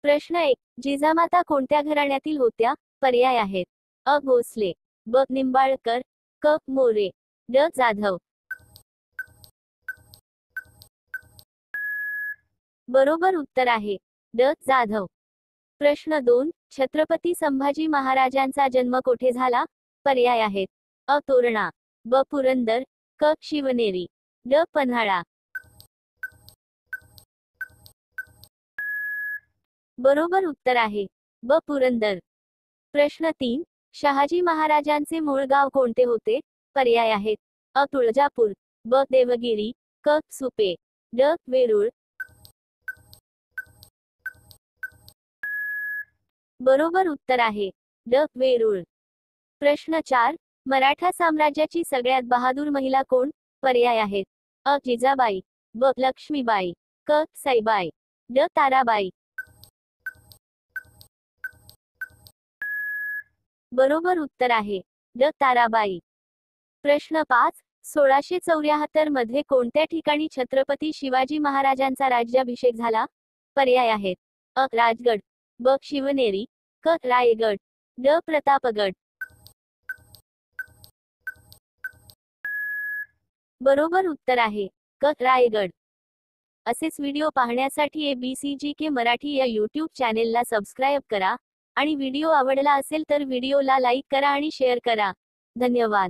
प्रश्न 1. जिजामाता कोणत्या घराण्यातील होत्या? पर्याय आहेत. अ. भोसले, ब. निंबाळकर, क. मोरे, ड. जाधव. बरोबर उत्तर आहे ड. जाधव. प्रश्न 2. छत्रपती संभाजी महाराजांचा जन्म कोठे झाला? पर्याय आहेत. अ. तोरणा, ब. पुरंदर, क. शिवनेरी, ड. पन्हाळा. बरोबर उत्तर आहे ब. पुरंदर. प्रश्न 3. शहाजी महाराजांचे मूळ गाव कोणते होते? पर्याय आहेत. अ. तुळजापूर, ब. देवगिरी, क. सुपे, ड. वेरूळ. बरोबर उत्तर आहे ड. वेरूळ. प्रश्न 4. मराठा साम्राज्याची सगळ्यात बहादूर महिला कोण? पर्याय आहेत. अ. जिजाबाई, ब. लक्ष्मीबाई, क. सईबाई, ड. ताराबाई. बरोबर उत्तर आहे ड. ताराबाई. प्रश्न 5. 1674 मध्ये कोणत्या ठिकाणी छत्रपती शिवाजी महाराजांचा राज्याभिषेक झाला? पर्याय आहेत. अ. राजगड, ब. शिवनेरी, क. रायगड, ड. प्रतापगड. बरोबर उत्तर आहे क. रायगड. असेच व्हिडिओ पाहण्यासाठी ABCGK मराठी या YouTube चॅनेलला सबस्क्राईब करा आणि व्हिडिओ आवडला असेल तर व्हिडिओला लाईक करा आणि शेअर करा. धन्यवाद.